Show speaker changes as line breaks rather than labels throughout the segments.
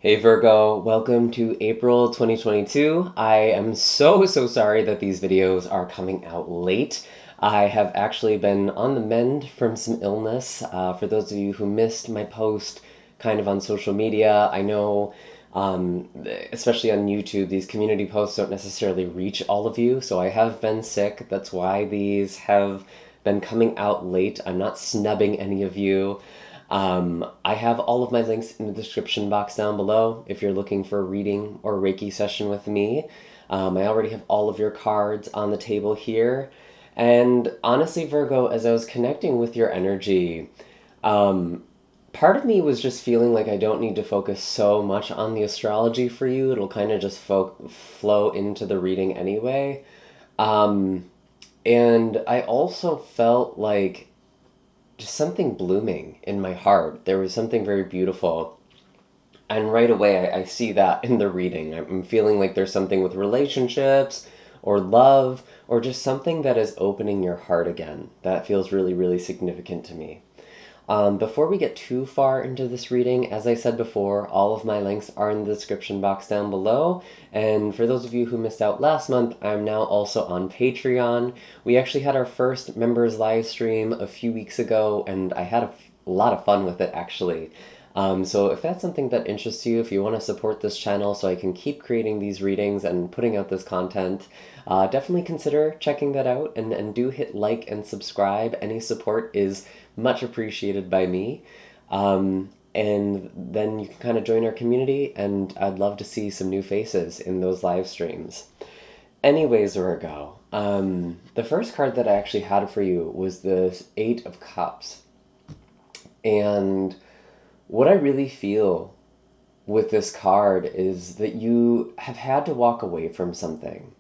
Hey Virgo, welcome to April 2022. I am so sorry that these videos are coming out late. I have actually been on the mend from some illness. For those of you who missed my post kind of on social media, I know, especially on YouTube, these community posts don't necessarily reach all of you, so I have been sick. That's why these have been coming out late. I'm not snubbing any of you. I have all of my links in the description box down below if you're looking for a reading or Reiki session with me. I already have all of your cards on the table here. And honestly, Virgo, as I was connecting with your energy, part of me was just feeling like I don't need to focus so much on the astrology for you. It'll kind of just flow into the reading anyway. And I also felt like just something blooming in my heart. There was something very beautiful. And right away, I see that in the reading. I'm feeling like there's something with relationships or love or just something that is opening your heart again. That feels really, really significant to me. Before we get too far into this reading, as I said before, all of my links are in the description box down below. And for those of you who missed out last month, I'm now also on Patreon. We actually had our first members live stream a few weeks ago, and I had a lot of fun with it, actually. So if that's something that interests you, if you want to support this channel so I can keep creating these readings and putting out this content, definitely consider checking that out, and do hit like and subscribe. Any support is much appreciated by me. And then you can kind of join our community, and I'd love to see some new faces in those live streams. Anyways, Virgo, the first card that I actually had for you was the Eight of Cups. And what I really feel with this card is that you have had to walk away from something.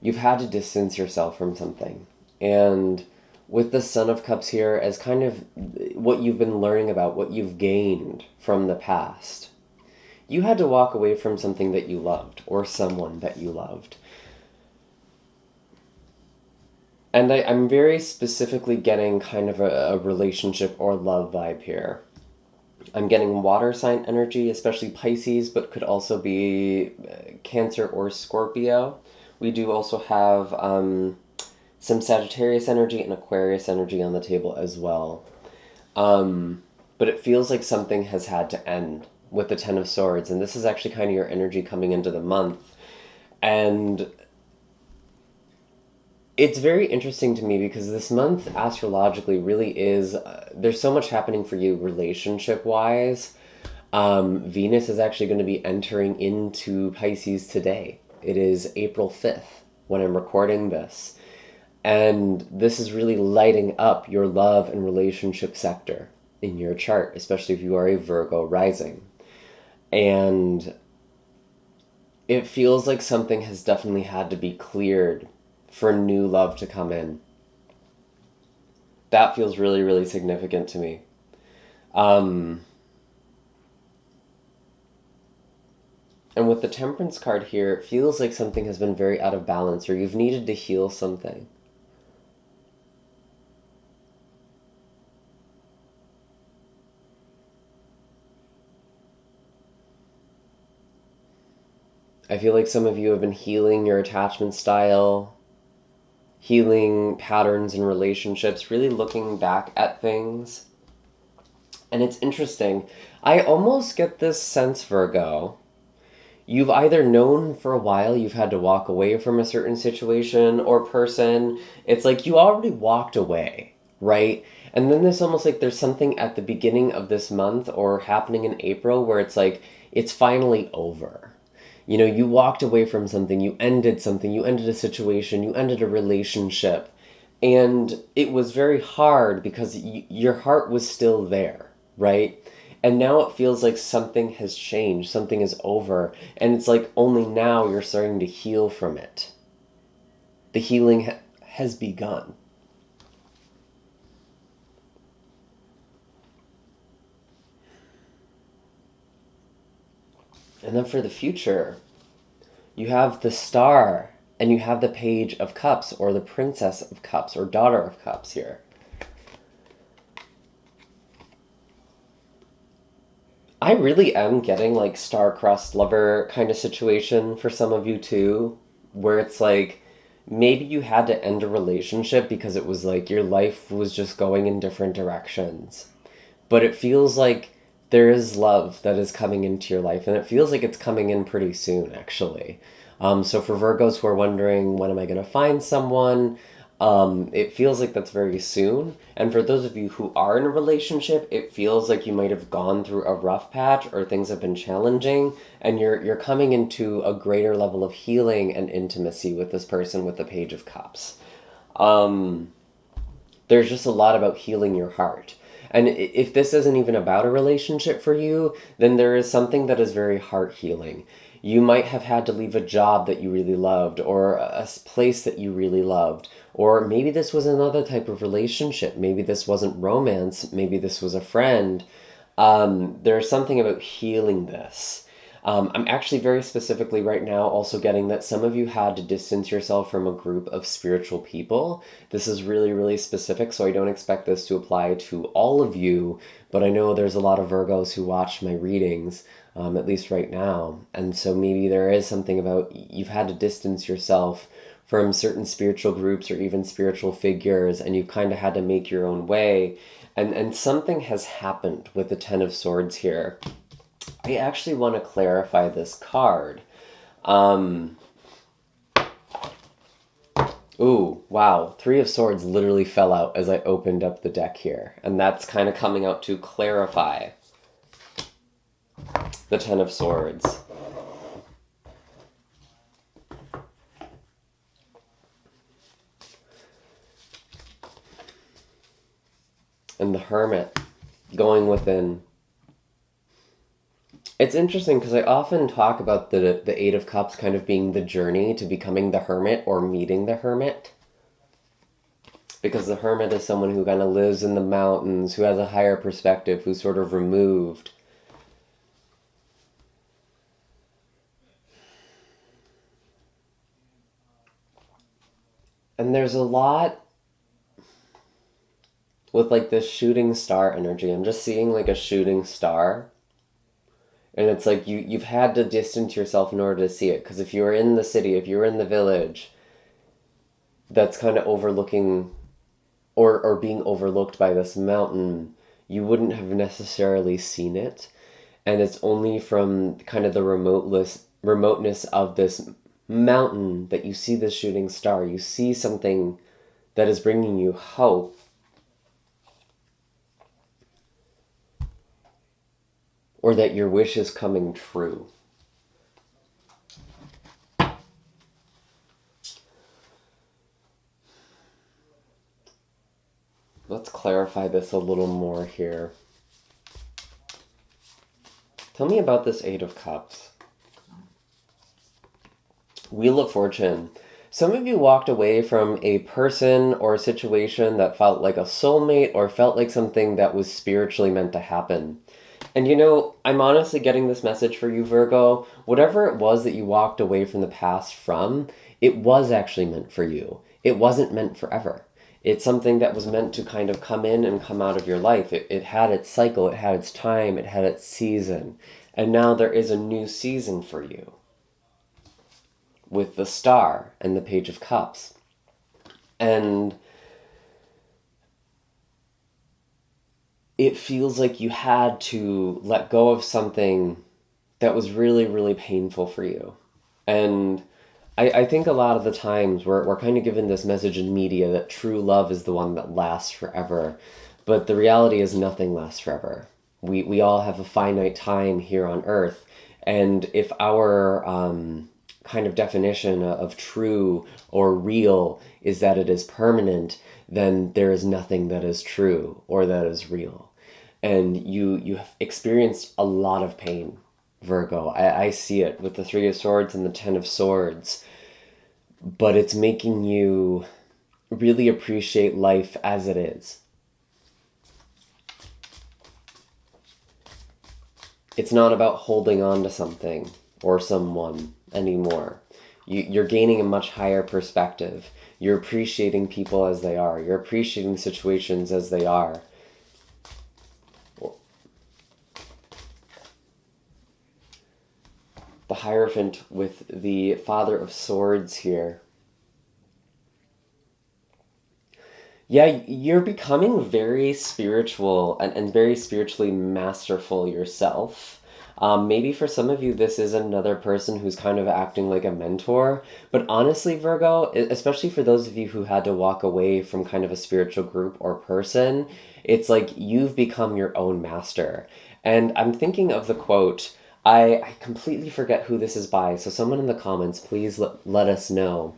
You've had to distance yourself from something. And with the Son of Cups here as kind of what you've been learning about, what you've gained from the past, you had to walk away from something that you loved or someone that you loved. And I'm very specifically getting kind of a relationship or love vibe here. I'm getting water sign energy, especially Pisces, but could also be Cancer or Scorpio. We do also have some Sagittarius energy and Aquarius energy on the table as well. But it feels like something has had to end with the Ten of Swords, and this is actually kind of your energy coming into the month. And it's very interesting to me because this month astrologically really is, there's so much happening for you relationship-wise. Venus is actually going to be entering into Pisces today. It is April 5th when I'm recording this. And this is really lighting up your love and relationship sector in your chart, especially if you are a Virgo rising. And it feels like something has definitely had to be cleared for new love to come in. That feels really, really significant to me. And with the Temperance card here, it feels like something has been very out of balance, or you've needed to heal something. I feel like some of you have been healing your attachment style, healing patterns in relationships, really looking back at things. And it's interesting. I almost get this sense, Virgo, you've either known for a while you've had to walk away from a certain situation or person. It's like you already walked away, right? And then there's almost like there's something at the beginning of this month or happening in April where it's like, it's finally over. You know, you walked away from something, you ended something, you ended a situation, you ended a relationship. And it was very hard because your heart was still there, right? And now it feels like something has changed, something is over. And it's like only now you're starting to heal from it. The healing has begun. And then for the future, you have the Star and you have the Page of Cups, or the Princess of Cups, or Daughter of Cups here. I really am getting like star-crossed lover kind of situation for some of you too, where it's like maybe you had to end a relationship because it was like your life was just going in different directions. But it feels like there is love that is coming into your life, and it feels like it's coming in pretty soon, actually. So for Virgos who are wondering, when am I going to find someone? It feels like that's very soon. And for those of you who are in a relationship, it feels like you might have gone through a rough patch or things have been challenging, and you're coming into a greater level of healing and intimacy with this person with the Page of Cups. There's just a lot about healing your heart. And if this isn't even about a relationship for you, then there is something that is very heart healing. You might have had to leave a job that you really loved, or a place that you really loved, or maybe this was another type of relationship. Maybe this wasn't romance. Maybe this was a friend. There's something about healing this. I'm actually very specifically right now also getting that some of you had to distance yourself from a group of spiritual people. This is really, really specific, so I don't expect this to apply to all of you, but I know there's a lot of Virgos who watch my readings, at least right now. And so maybe there is something about you've had to distance yourself from certain spiritual groups or even spiritual figures, and you've kind of had to make your own way. And something has happened with the Ten of Swords here. I actually want to clarify this card. Ooh, wow. Three of Swords literally fell out as I opened up the deck here. And that's kind of coming out to clarify the Ten of Swords. And the Hermit going within. It's interesting because I often talk about the Eight of Cups kind of being the journey to becoming the Hermit or meeting the Hermit. Because the Hermit is someone who kind of lives in the mountains, who has a higher perspective, who's sort of removed. And there's a lot with like this shooting star energy. I'm just seeing like a shooting star. And it's like you've had to distance yourself in order to see it. Because if you were in the city, if you were in the village, that's kind of overlooking or being overlooked by this mountain, you wouldn't have necessarily seen it. And it's only from kind of the remoteness of this mountain that you see this shooting star. You see something that is bringing you hope. Or that your wish is coming true. Let's clarify this a little more here. Tell me about this Eight of Cups. Wheel of Fortune. Some of you walked away from a person or a situation that felt like a soulmate or felt like something that was spiritually meant to happen. And you know, I'm honestly getting this message for you, Virgo. Whatever it was that you walked away from the past from, it was actually meant for you. It wasn't meant forever. It's something that was meant to kind of come in and come out of your life. It had its cycle, it had its time, it had its season. And now there is a new season for you. With the Star and the Page of Cups. And it feels like you had to let go of something that was really, really painful for you. And I think a lot of the times we're kind of given this message in media that true love is the one that lasts forever. But the reality is nothing lasts forever. We all have a finite time here on Earth. And if our kind of definition of true or real is that it is permanent, then there is nothing that is true or that is real. And you have experienced a lot of pain, Virgo. I see it with the Three of Swords and the Ten of Swords. But it's making you really appreciate life as it is. It's not about holding on to something or someone anymore. You're gaining a much higher perspective. You're appreciating people as they are. You're appreciating situations as they are. Hierophant with the Father of Swords here. Yeah, you're becoming very spiritual and very spiritually masterful yourself. Maybe for some of you, this is another person who's kind of acting like a mentor. But honestly, Virgo, especially for those of you who had to walk away from kind of a spiritual group or person, it's like you've become your own master. And I'm thinking of the quote, I completely forget who this is by, so someone in the comments, please let us know.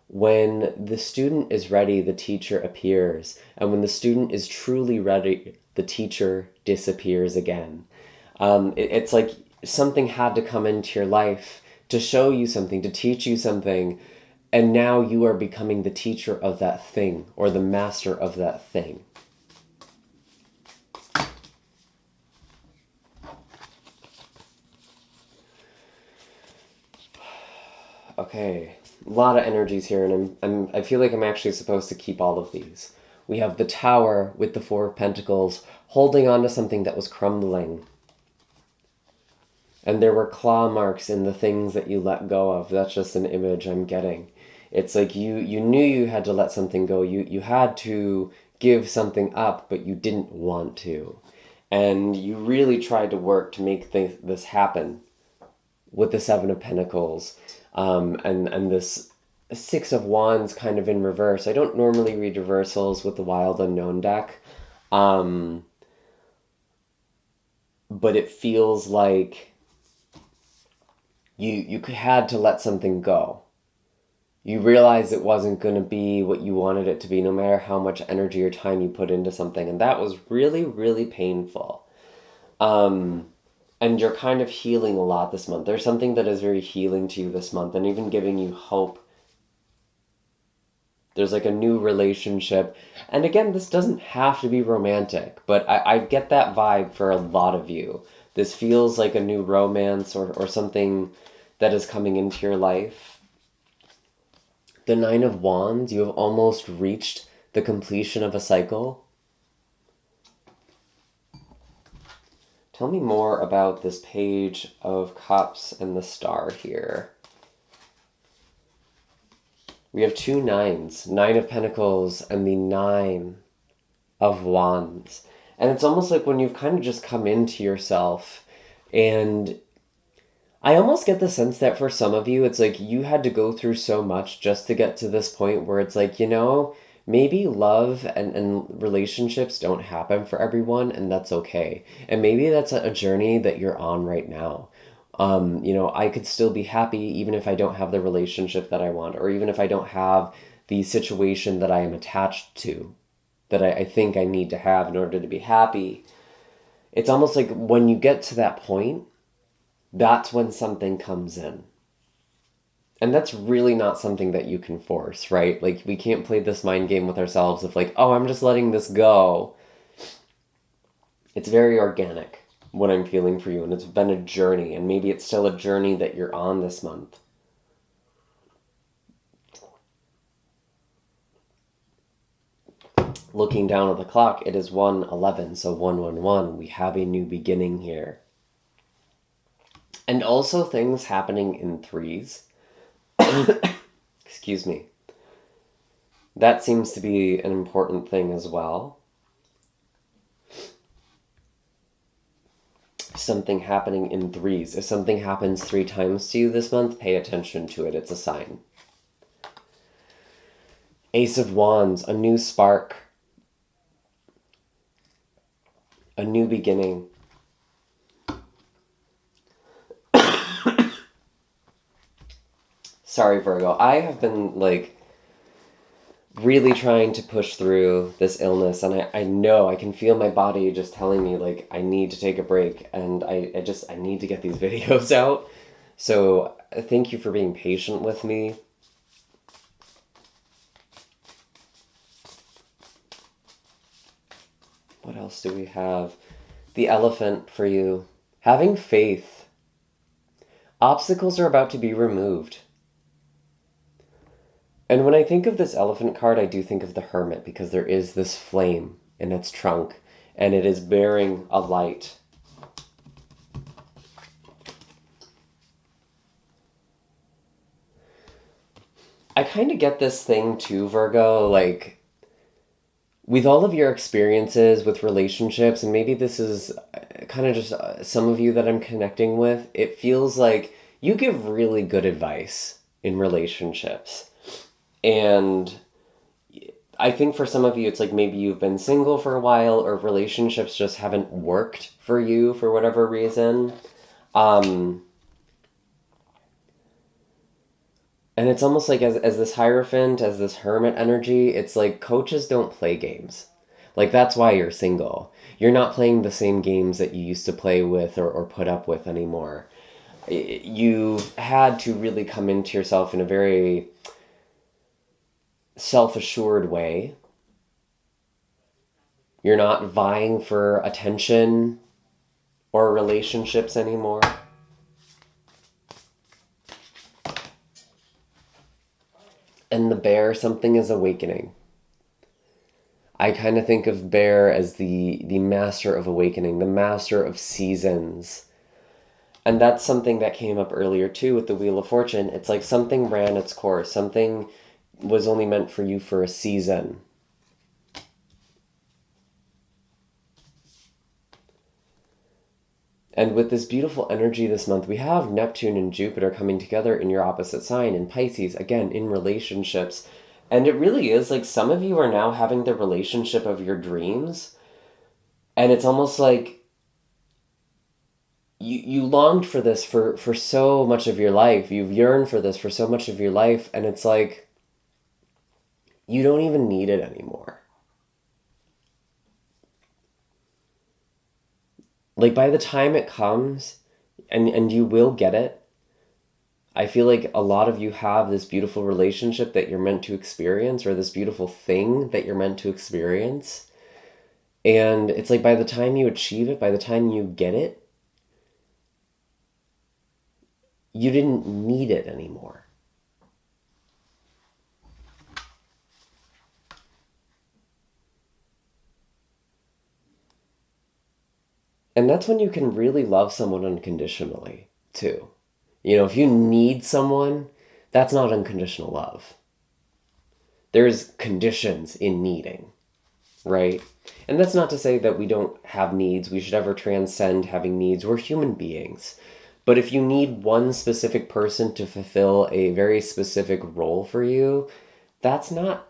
When the student is ready, the teacher appears. And when the student is truly ready, the teacher disappears again. It's like something had to come into your life to show you something, to teach you something. And now you are becoming the teacher of that thing or the master of that thing. Okay, a lot of energies here, and I feel like I'm actually supposed to keep all of these. We have the Tower with the Four of Pentacles holding on to something that was crumbling. And there were claw marks in the things that you let go of. That's just an image I'm getting. It's like you knew you had to let something go. You had to give something up, but you didn't want to. And you really tried to work to make this happen with the Seven of Pentacles. And this Six of Wands kind of in reverse. I don't normally read reversals with the Wild Unknown deck. But it feels like you had to let something go. You realized it wasn't going to be what you wanted it to be, no matter how much energy or time you put into something. And that was really, really painful. And you're kind of healing a lot this month. There's something that is very healing to you this month and even giving you hope. There's like a new relationship. And again, this doesn't have to be romantic, but I get that vibe for a lot of you. This feels like a new romance or something that is coming into your life. The Nine of Wands, you have almost reached the completion of a cycle. Tell me more about this Page of Cups and the Star here. We have two nines, Nine of Pentacles and the Nine of Wands. And it's almost like when you've kind of just come into yourself, and I almost get the sense that for some of you, it's like you had to go through so much just to get to this point where it's like, maybe love and relationships don't happen for everyone, and that's okay. And maybe that's a journey that you're on right now. I could still be happy even if I don't have the relationship that I want, or even if I don't have the situation that I am attached to, that I think I need to have in order to be happy. It's almost like when you get to that point, that's when something comes in. And that's really not something that you can force, right? Like, we can't play this mind game with ourselves of like, oh, I'm just letting this go. It's very organic, what I'm feeling for you, and it's been a journey, and maybe it's still a journey that you're on this month. Looking down at the clock, it is 1:11, so 111. We have a new beginning here. And also things happening in threes. Excuse me. That seems to be an important thing as well. Something happening in threes. If something happens 3 times to you this month, pay attention to it. It's a sign. Ace of Wands, a new spark. A new beginning. Sorry, Virgo. I have been, really trying to push through this illness, and I know, I can feel my body just telling me, I need to take a break, and I need to get these videos out. So, thank you for being patient with me. What else do we have? The Elephant for you. Having faith. Obstacles are about to be removed. And when I think of this Elephant card, I do think of the Hermit, because there is this flame in its trunk, and it is bearing a light. I kind of get this thing too, Virgo, like with all of your experiences with relationships, and maybe this is kind of just some of you that I'm connecting with, it feels like you give really good advice in relationships. And I think for some of you, it's like maybe you've been single for a while or relationships just haven't worked for you for whatever reason. Um, and it's almost like as this Hierophant, as this Hermit energy, it's like coaches don't play games. Like that's why you're single. You're not playing the same games that you used to play with or put up with anymore. You've had to really come into yourself in a very self-assured way. You're not vying for attention or relationships anymore. And the bear, something is awakening. I kind of think of bear as the master of awakening, the master of seasons. And that's something that came up earlier too with the Wheel of Fortune. It's like something ran its course. Something was only meant for you for a season. And with this beautiful energy this month, we have Neptune and Jupiter coming together in your opposite sign in Pisces, again, in relationships. And it really is like some of you are now having the relationship of your dreams. And it's almost like you longed for this for so much of your life. You've yearned for this for so much of your life. And it's like you don't even need it anymore. Like by the time it comes, and you will get it, I feel like a lot of you have this beautiful relationship that you're meant to experience, or this beautiful thing that you're meant to experience. And it's like by the time you achieve it, by the time you get it, you didn't need it anymore. And that's when you can really love someone unconditionally, too. You know, if you need someone, that's not unconditional love. There's conditions in needing, right? And that's not to say that we don't have needs. We should ever transcend having needs. We're human beings. But if you need one specific person to fulfill a very specific role for you, that's not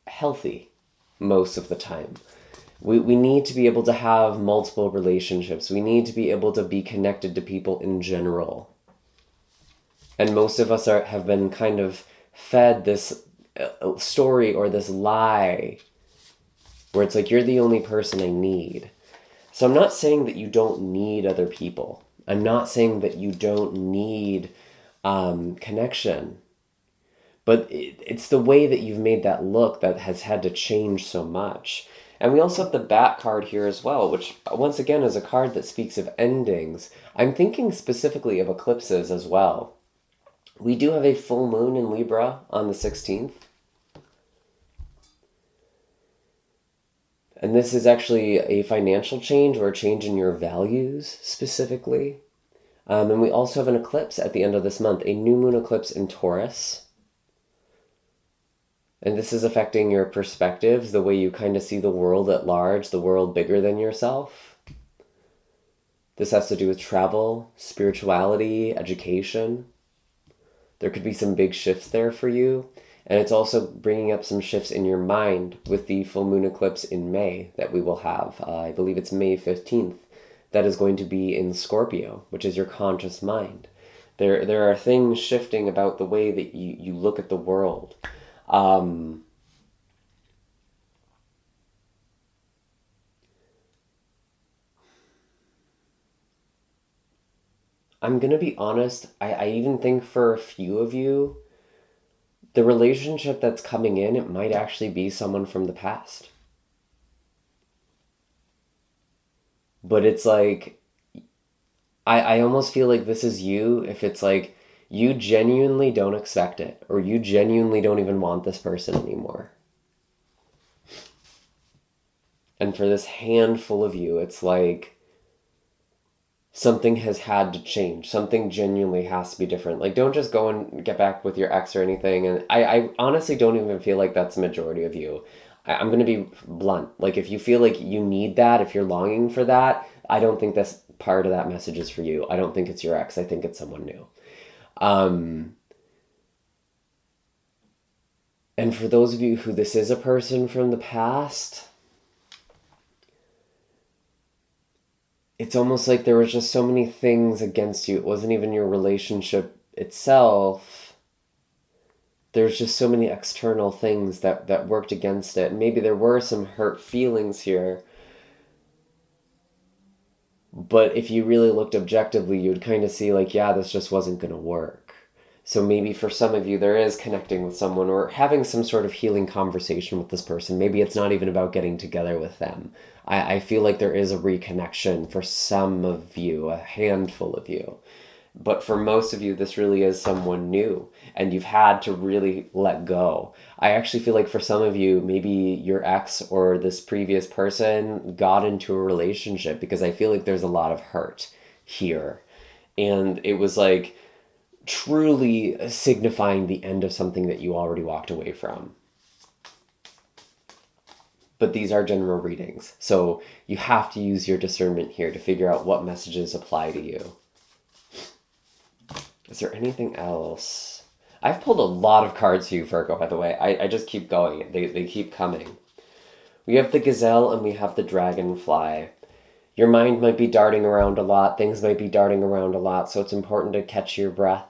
healthy most of the time. We need to be able to have multiple relationships. We need to be able to be connected to people in general. And most of us have been kind of fed this story or this lie where it's like, you're the only person I need. So I'm not saying that you don't need other people. I'm not saying that you don't need connection. But it's the way that you've made that look that has had to change so much. And we also have the Bat card here as well, which once again is a card that speaks of endings. I'm thinking specifically of eclipses as well. We do have a full moon in Libra on the 16th. And this is actually a financial change or a change in your values specifically. And we also have an eclipse at the end of this month, a new moon eclipse in Taurus. And this is affecting your perspectives, the way you kind of see the world at large, the world bigger than yourself. This has to do with travel, spirituality, education. There could be some big shifts there for you. And it's also bringing up some shifts in your mind with the full moon eclipse in May that we will have. I believe it's May 15th. That is going to be in Scorpio, which is your conscious mind. There are things shifting about the way that you look at the world. I'm going to be honest, I even think for a few of you, the relationship that's coming in, it might actually be someone from the past. But it's like, I almost feel like this is you if it's like, you genuinely don't expect it, or you genuinely don't even want this person anymore. And for this handful of you, it's like something has had to change. Something genuinely has to be different. Like, don't just go and get back with your ex or anything. And I honestly don't even feel like that's the majority of you. I'm going to be blunt. Like, if you feel like you need that, if you're longing for that, I don't think that's part of that message is for you. I don't think it's your ex. I think it's someone new. And for those of you who this is a person from the past, it's almost like there was just so many things against you. It wasn't even your relationship itself. There's just so many external things that worked against it. Maybe there were some hurt feelings here. But if you really looked objectively, you'd kind of see like, yeah, this just wasn't going to work. So maybe for some of you, there is connecting with someone or having some sort of healing conversation with this person. Maybe it's not even about getting together with them. I feel like there is a reconnection for some of you, a handful of you. But for most of you, this really is someone new, and you've had to really let go. I actually feel like for some of you, maybe your ex or this previous person got into a relationship, because I feel like there's a lot of hurt here. And it was like truly signifying the end of something that you already walked away from. But these are general readings, so you have to use your discernment here to figure out what messages apply to you. Is there anything else? I've pulled a lot of cards for you, Virgo, by the way. I just keep going. They keep coming. We have the gazelle and we have the dragonfly. Your mind might be darting around a lot. Things might be darting around a lot, so it's important to catch your breath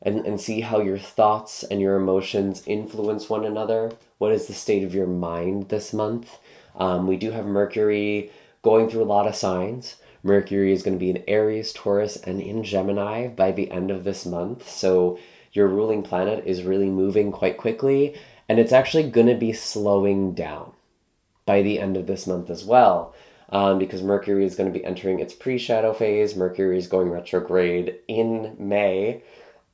and see how your thoughts and your emotions influence one another. What is the state of your mind this month? We do have Mercury going through a lot of signs. Mercury is going to be in Aries, Taurus, and in Gemini by the end of this month. So your ruling planet is really moving quite quickly, and it's actually going to be slowing down by the end of this month as well, because Mercury is going to be entering its pre-shadow phase. Mercury is going retrograde in May.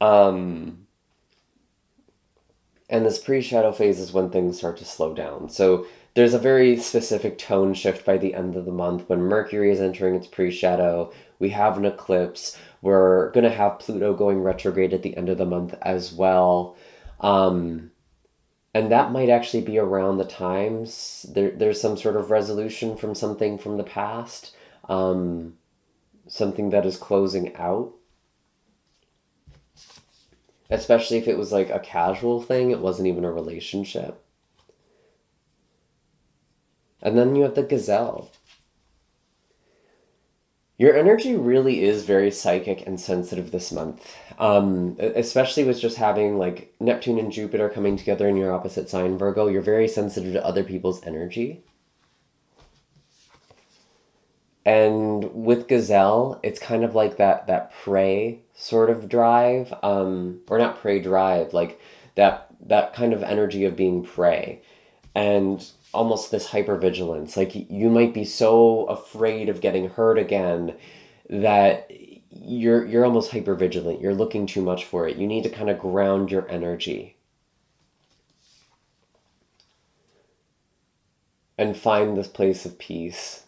And this pre-shadow phase is when things start to slow down. So there's a very specific tone shift by the end of the month when Mercury is entering its pre-shadow. We have an eclipse. We're going to have Pluto going retrograde at the end of the month as well. And that might actually be around the times there's some sort of resolution from something from the past, something that is closing out. Especially if it was like a casual thing, it wasn't even a relationship. And then you have the gazelle. Your energy really is very psychic and sensitive this month. Especially with just having like Neptune and Jupiter coming together in your opposite sign, Virgo. You're very sensitive to other people's energy. And with gazelle, it's kind of like that prey sort of drive, or not prey drive, like that kind of energy of being prey, and almost this hypervigilance. Like you might be so afraid of getting hurt again that you're almost hypervigilant. You're looking too much for it. You need to kind of ground your energy and find this place of peace.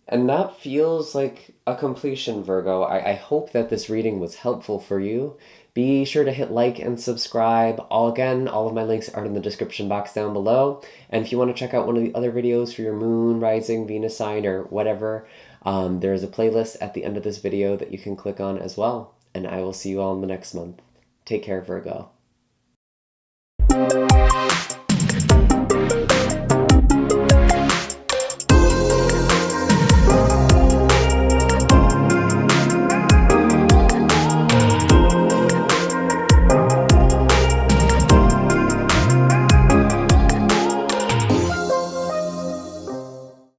And that feels like a completion, Virgo. I hope that this reading was helpful for you. Be sure to hit like and subscribe. All of my links are in the description box down below. And if you want to check out one of the other videos for your moon, rising, Venus sign, or whatever, there is a playlist at the end of this video that you can click on as well. And I will see you all in the next month. Take care, Virgo.